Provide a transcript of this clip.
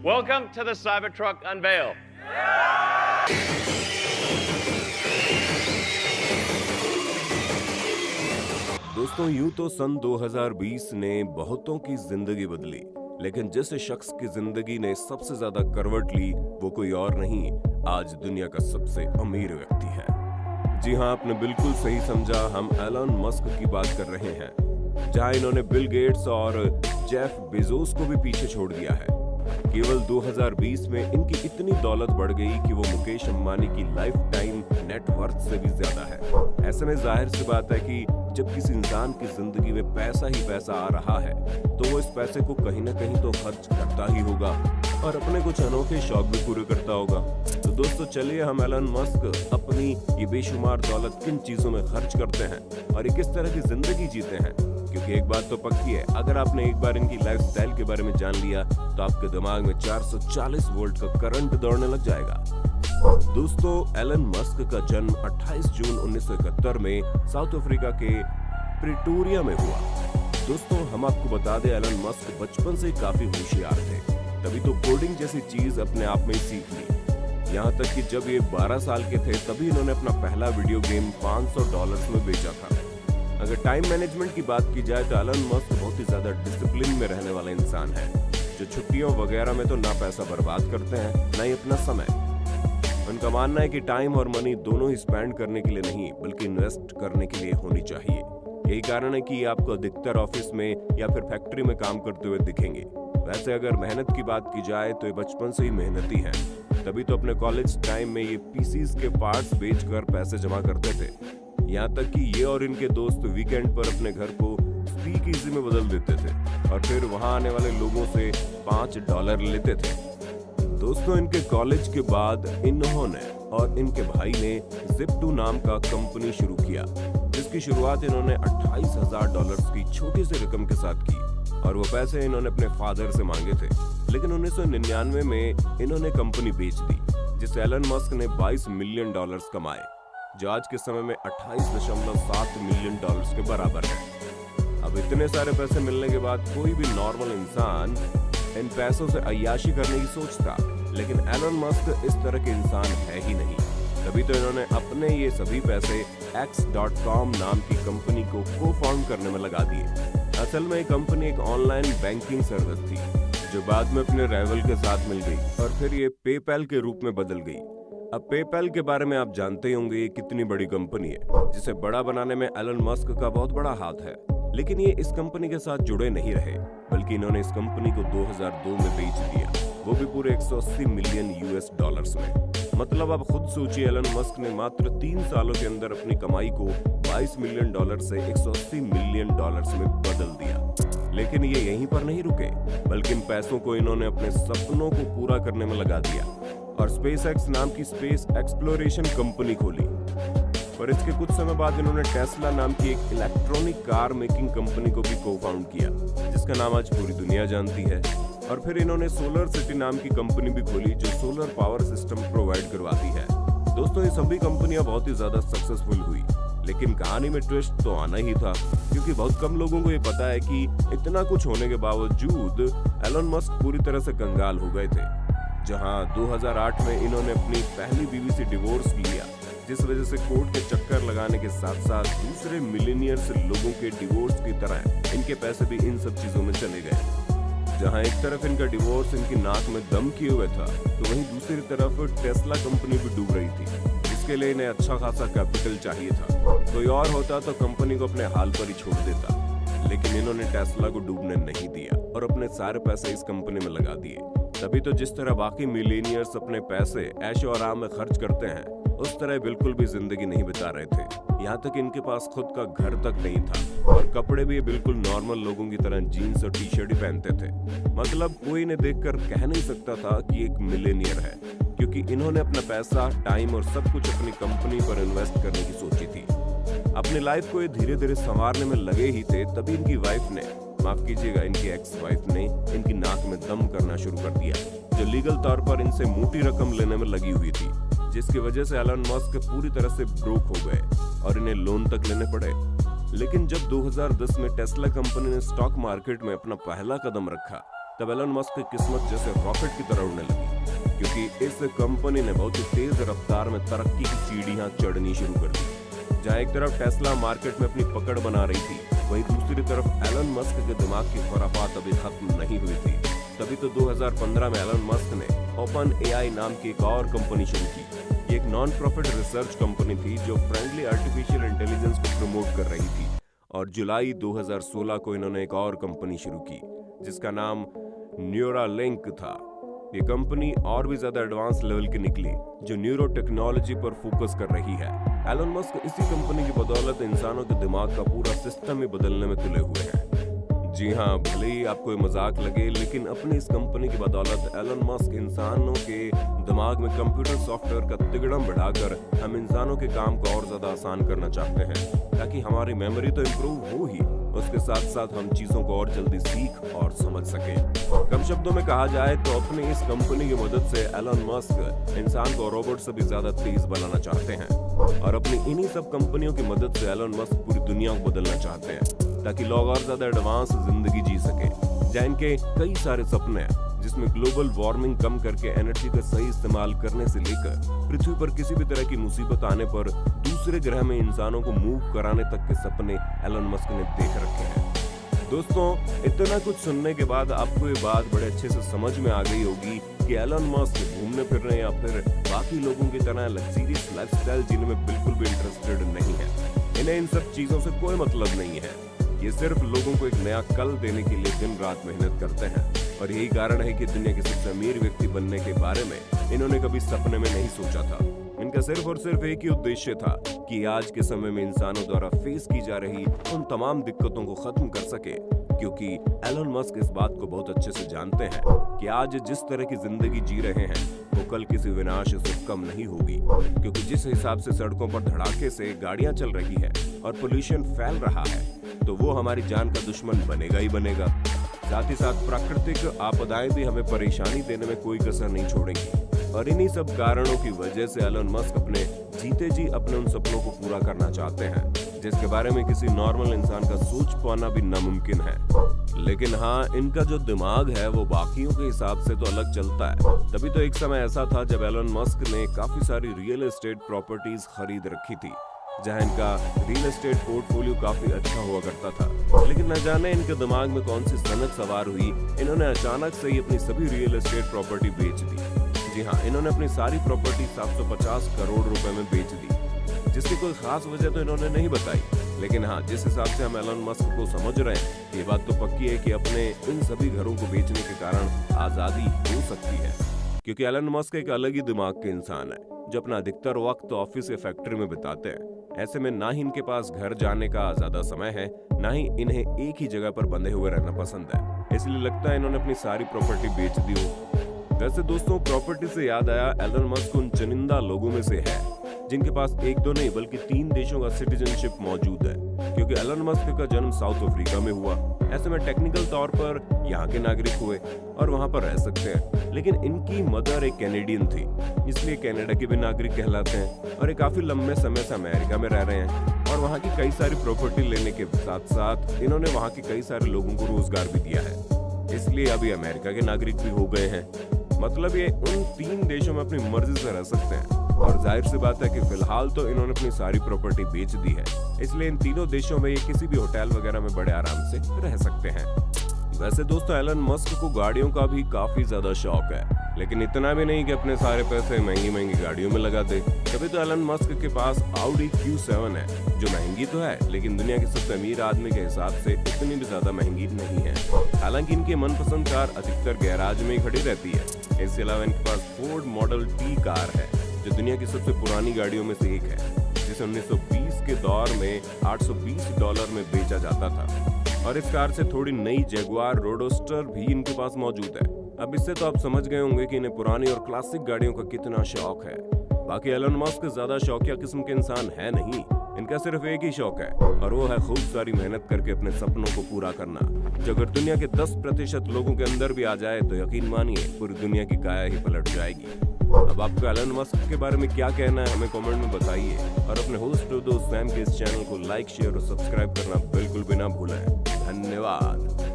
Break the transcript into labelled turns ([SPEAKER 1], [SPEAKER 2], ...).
[SPEAKER 1] Welcome to the Cybertruck unveil.
[SPEAKER 2] दोस्तों यूं तो सन 2020 ने बहुतों की जिंदगी बदली, लेकिन जिस शख्स की जिंदगी ने सबसे ज्यादा करवट ली वो कोई और नहीं, आज दुनिया का सबसे अमीर व्यक्ति है। जी हां, आपने बिल्कुल सही समझा, हम एलन मस्क की बात कर रहे हैं। जहां इन्होंने बिल गेट्स और जेफ बेजोस को भी पीछे छोड़ दिया है। केवल 2020 में इनकी इतनी दौलत बढ़ गई कि वो मुकेश अंबानी की लाइफ टाइम नेटवर्थ से भी ज्यादा है। ऐसे में जाहिर सी बात है कि जब किसी इंसान की जिंदगी में पैसा ही पैसा आ रहा है तो वो इस पैसे को कहीं ना कहीं तो खर्च करता ही होगा और अपने कुछ अनोखे शौक भी पूरे करता होगा। तो दोस्तों चलिए हम एलन मस्क अपनी ये बेशुमार दौलत किन चीजों में खर्च करते हैं और ये किस तरह की जिंदगी जीते हैं, क्योंकि एक बात तो पक्की है, अगर आपने एक बार इनकी लाइफस्टाइल के बारे में जान लिया तो आपके दिमाग में 440 वोल्ट का करंट दौड़ने लग जाएगा। दोस्तों एलन मस्क का जन्म 28 जून 1971 में साउथ अफ्रीका के प्रिटोरिया में हुआ। दोस्तों हम आपको बता दें, एलन मस्क बचपन से काफी होशियार थे, तभी तो कोडिंग जैसी चीज अपने आप में ही सीख ली। यहाँ तक कि जब ये 12 साल के थे तभी इन्होंने अपना पहला वीडियो गेम $500 में बेचा था। अगर टाइम मैनेजमेंट की बात की जाए तो एलन मस्क बहुत ही ज्यादा डिसिप्लिन में रहने वाला इंसान है, जो छुट्टियों वगैरह में तो ना पैसा बर्बाद करते हैं ना ही अपना समय। उनका मानना है कि टाइम और मनी दोनों ही स्पेंड करने के लिए नहीं बल्कि इन्वेस्ट करने के लिए होनी चाहिए। यही कारण है कि आपको अधिकतर ऑफिस में या फिर फैक्ट्री में काम करते हुए दिखेंगे। वैसे अगर मेहनत की बात की जाए तो ये बचपन से ही मेहनती हैं, तभी तो अपने कॉलेज टाइम में ये पीसीज के पार्ट्स बेचकर पैसे जमा करते थे। यहाँ तक कि ये और इनके दोस्त वीकेंड पर अपने घर को स्पीक इजी में बदल देते थे और फिर वहां आने वाले लोगों से $5 लेते थे। दोस्तों इनके कॉलेज के बाद इन्होंने और इनके भाई ने Zip2 नाम का कंपनी शुरू किया, जिसकी शुरुआत इन्होंने $28,000 की छोटी सी रकम के साथ की और वो पैसे इन्होंने अपने फादर से मांगे थे। लेकिन 1999 में इन्होंने कंपनी बेच दी, जिससे एलन मस्क ने $22 मिलियन कमाए, जो आज के समय में $28.7 मिलियन के बराबर है। अब इतने सारे पैसे मिलने के बाद कोई भी नॉर्मल इंसान इन पैसों से अय्याशी करने की सोचता, लेकिन एलन मस्क इस तरह के इंसान है ही नहीं। तभी तो इन्होंने अपने ये सभी पैसे X.com नाम की कंपनी को को-फाउंड करने में लगा दिए। असल में ये कंपनी एक ऑनलाइन बैंकिंग सर्विस थी, जो बाद में अपने राइवल के साथ मिल गई और फिर ये पेपैल के रूप में बदल गई। अब पेपैल के बारे में आप जानते ही होंगे, ये कितनी बड़ी कंपनी है, जिसे बड़ा बनाने में एलन मस्क का बहुत बड़ा हाथ है। लेकिन ये इस कंपनी के साथ जुड़े नहीं रहे, बल्कि इन्होंने इस कंपनी को 2002 में बेच दिया, वो भी पूरे $180 मिलियन में। मतलब आप खुद सोचिए, एलन मस्क ने मात्र 3 सालों के अंदर अपनी कमाई को $22 मिलियन से $180 मिलियन में बदल दिया। लेकिन ये यहीं पर नहीं रुके, बल्कि इन पैसों को इन्होंने अपने सपनों को पूरा करने में लगा दिया और SpaceX नाम की स्पेस एक्सप्लोरेशन कंपनी खोली। और इसके कुछ समय बाद इन्होंने टेस्ला नाम की एक इलेक्ट्रॉनिक कार मेकिंग कंपनी को भी को-फाउंड किया, जिसका नाम आज पूरी दुनिया जानती है। और फिर इन्होंने सोलर सिटी नाम की कंपनी भी खोली, जो सोलर पावर सिस्टम प्रोवाइड करवाती है। दोस्तों ये सभी कंपनियां बहुत ही ज्यादा सक्सेसफुल हुई, लेकिन कहानी में ट्विस्ट तो आना ही था, क्योंकि बहुत कम लोगों को ये पता है कि इतना कुछ होने के बावजूद एलन मस्क पूरी तरह से कंगाल हो गए थे। जहां 2008 में इन्होंने अपनी पहली बीवी से डिवोर्स लिया, जिस वजह से कोर्ट के चक्कर लगाने के साथ साथ दूसरे मिलीनियर्स लोगों के डिवोर्स की तरह इनके पैसे भी इन सब चीजों में चले गए। जहां एक तरफ इनका डिवोर्स इनकी नाक में दम किए हुए था, तो वहीं दूसरी तरफ टेस्ला कंपनी भी डूब रही थी, जिसके लिए इन्हें अच्छा खासा कैपिटल चाहिए था। कोई और होता तो कंपनी को अपने हाल पर ही छोड़ देता, लेकिन इन्होंने टेस्ला को डूबने नहीं दिया और अपने सारे पैसे इस कंपनी में लगा दिए। तभी तो जिस तरह बाकी मिलीनियर्स अपने पैसे ऐशो आराम में खर्च करते हैं, उस तरह बिल्कुल भी जिंदगी नहीं बिता रहे थे। यहाँ तक इनके पास खुद का घर तक नहीं था और कपड़े भी बिल्कुल नॉर्मल लोगों की तरह जीन्स और टी-शर्ट ही पहनते थे। मतलब कोई इन्हें देखकर कह नहीं सकता था कि एक मिलेनियर है, क्योंकि इन्होंने अपना पैसा, टाइम और सब कुछ अपनी कंपनी पर इन्वेस्ट करने की सोची थी। अपनी लाइफ को ये धीरे धीरे संवारने में लगे ही थे, तभी इनकी वाइफ ने, माफ कीजिएगा इनकी एक्स वाइफ ने, इनकी नाक में दम करना शुरू कर दिया, जो लीगल तौर पर इनसे मोटी रकम लेने में लगी हुई थी, जिसकी वजह से एलन मस्क पूरी तरह से ब्रोक हो गए और इन्हें लोन तक लेने पड़े। लेकिन जब 2010 में टेस्ला कंपनी ने स्टॉक मार्केट में अपना पहला कदम रखा, तब एलन मस्क की किस्मत जैसे रॉकेट की तरह उड़ने लगी, क्योंकि इस कंपनी ने बहुत ही तेज रफ्तार में तरक्की की सीढ़ियां चढ़नी शुरू कर दी। जहां एक तरफ टेस्ला मार्केट में अपनी पकड़ बना रही थी, वहीं दूसरी तरफ एलन मस्क के दिमाग की खुरापात अभी खत्म नहीं हुई थी। तभी तो 2015 में एलन मस्क ने ओपन एआई नाम की एक और कंपनी शुरू की। ये एक नॉन प्रॉफिट रिसर्च कंपनी थी जो फ्रेंडली आर्टिफिशियल इंटेलिजेंस को प्रमोट कर रही थी। और जुलाई 2016 को इन्होंने एक और कंपनी शुरू की जिसका नाम न्यूरालिंक था। ये कंपनी और भी ज्यादा एडवांस लेवल की निकली जो न्यूरो टेक्नोलॉजी पर फोकस कर रही है। एलन मस्क इसी कंपनी की बदौलत इंसानों के दिमाग का पूरा सिस्टम ही बदलने में तुले हुए हैं। जी हाँ, भले ही आपको ये मजाक लगे, लेकिन अपनी इस कंपनी की बदौलत एलन मस्क इंसानों के दिमाग में कंप्यूटर सॉफ्टवेयर का तिगड़म बढ़ाकर हम इंसानों के काम को और ज्यादा आसान करना चाहते हैं, ताकि हमारी मेमोरी तो इम्प्रूव हो ही, उसके साथ साथ हम चीजों को और जल्दी सीख और समझ सकें। कम शब्दों में कहा जाए तो अपनी इस कंपनी की मदद से एलन मस्क इंसान को रोबोट से भी ज्यादा तेज बनाना चाहते हैं। और अपनी इन्हीं सब कंपनियों की मदद से एलन मस्क पूरी दुनिया को बदलना चाहते हैं, ताकि लोग और ज्यादा एडवांस जिंदगी जी सके। जहाँ इनके कई सारे सपने हैं, जिसमें ग्लोबल वार्मिंग कम करके एनर्जी का सही इस्तेमाल करने से लेकर पृथ्वी पर किसी भी तरह की मुसीबत आने पर दूसरे ग्रह में इंसानों को मूव कराने तक के सपने एलन मस्क ने देख रखे हैं। दोस्तों, इतना कुछ सुनने के बाद आपको ये बात बड़े अच्छे से समझ में आ गई होगी कि एलन मस्क घूमने फिरने या फिर बाकी लोगों की तरह लग्जरियस लाइफस्टाइल जीने में बिल्कुल भी इंटरेस्टेड नहीं है। इन्हें इन सब चीजों से कोई मतलब नहीं है। ये सिर्फ लोगों को एक नया कल देने के लिए दिन रात मेहनत करते हैं। और यही कारण है कि दुनिया के सबसे अमीर व्यक्ति बनने के बारे में इन्होंने कभी सपने में नहीं सोचा था। इनका सिर्फ और सिर्फ एक ही उद्देश्य था कि आज के समय में इंसानों द्वारा फेस की जा रही उन तमाम दिक्कतों को खत्म कर सके, क्योंकि एलन मस्क इस बात को बहुत अच्छे से जानते हैं कि आज जिस तरह की जिंदगी जी रहे हैं वो कल किसी विनाश से कम नहीं होगी। क्योंकि जिस हिसाब से सड़कों पर धड़ाके से गाड़ियां चल रही है और पोल्यूशन फैल रहा है, तो वो हमारी जान का दुश्मन बनेगा ही बनेगा। साथ ही साथ प्राकृतिक आपदाएं भी हमें परेशानी देने में कोई कसर नहीं छोड़ेंगी। और इन्हीं सब कारणों की वजह से एलन मस्क अपने जीते जी अपने उन सपनों को पूरा करना चाहते हैं, जिसके बारे में किसी नॉर्मल इंसान का सोच पाना भी नामुमकिन है। लेकिन हाँ, इनका जो दिमाग है वो बाकियों के हिसाब से तो अलग चलता है। तभी तो एक समय ऐसा था जब एलन मस्क ने काफी सारी रियल एस्टेट प्रॉपर्टीज खरीद रखी थी, जहां इनका रियल एस्टेट पोर्टफोलियो काफी अच्छा हुआ करता था। लेकिन न जाने इनके दिमाग में कौन सी सनक सवार हुई, इन्होंने अचानक से ही अपनी सभी रियल एस्टेट प्रॉपर्टी बेच दी। जी हाँ, इन्होंने अपनी सारी प्रॉपर्टी 750 करोड़ रुपए में बेच दी, जिसकी कोई खास वजह तो इन्होंने नहीं बताई। लेकिन हाँ, जिस हिसाब से हम एलन मस्क को समझ रहे हैं, ये बात तो पक्की है कि अपने इन सभी घरों को बेचने के कारण आजादी हो सकती है। क्योंकि एलन मस्क एक अलग ही दिमाग के इंसान है जो अपना अधिकतर वक्त ऑफिस या फैक्ट्री में बिताते हैं। ऐसे में ना ही इनके पास घर जाने का ज्यादा समय है, ना ही इन्हें एक ही जगह पर बंधे हुए रहना पसंद है। इसलिए लगता है इन्होंने अपनी सारी प्रॉपर्टी बेच दी हो। वैसे दोस्तों, प्रॉपर्टी से याद आया, एलन मस्क उन चुनिंदा लोगों में से है जिनके पास एक दो नहीं बल्कि 3 देशों का सिटीजनशिप मौजूद है। क्योंकि एलन मस्क का जन्म साउथ अफ्रीका में हुआ, ऐसे में टेक्निकल तौर पर यहाँ के नागरिक हुए और वहाँ पर रह सकते हैं। लेकिन इनकी मदर एक कैनेडियन थी, इसलिए कनाडा के भी नागरिक कहलाते हैं। और ये काफी लंबे समय से अमेरिका में रह रहे हैं और वहाँ की कई सारी प्रॉपर्टी लेने के साथ साथ इन्होंने वहाँ के कई सारे लोगों को रोजगार भी दिया है, इसलिए अभी अमेरिका के नागरिक भी हो गए हैं। मतलब ये उन 3 देशों में अपनी मर्जी से रह सकते हैं। और जाहिर सी बात है कि फिलहाल तो इन्होंने अपनी सारी प्रॉपर्टी बेच दी है, इसलिए इन तीनों देशों में ये किसी भी होटल वगैरह में बड़े आराम से रह सकते हैं। वैसे दोस्तों, एलन मस्क को गाड़ियों का भी काफी ज्यादा शौक है, लेकिन इतना भी नहीं कि अपने सारे पैसे महंगी महंगी गाड़ियों में लगा दे। कभी तो एलन मस्क के पास Audi Q7 है, जो महंगी तो है लेकिन दुनिया के सबसे अमीर आदमी के हिसाब से इतनी भी ज्यादा महंगी नहीं है। हालांकि इनकी मनपसंद कार अधिकतर गैराज में ही खड़ी रहती है। इसके अलावा इनके पास फोर्ड मॉडल T कार है, जो दुनिया की सबसे पुरानी गाड़ियों में से एक है, जिसे 1920 के दौर में $820 में बेचा जाता था। और इस कार से थोड़ी नई जगुआर रोडस्टर भी इनके पास मौजूद है। अब इससे तो आप समझ गए होंगे कि इन्हें पुरानी और क्लासिक गाड़ियों का कितना शौक है। बाकी एलन मस्क ज्यादा शौकिया किस्म के इंसान है नहीं, इनका सिर्फ एक ही शौक है और वो है खूब सारी मेहनत करके अपने सपनों को पूरा करना, जो अगर दुनिया के 10% लोगों के अंदर भी आ जाए तो यकीन मानिए पूरी दुनिया की काया ही पलट जाएगी। अब आपको एलन मस्क के बारे में क्या कहना है हमें कमेंट में बताइए, और अपने होस्ट दोस्त सैम के इस चैनल को लाइक, शेयर और सब्सक्राइब करना बिल्कुल भी ना भूलें। धन्यवाद।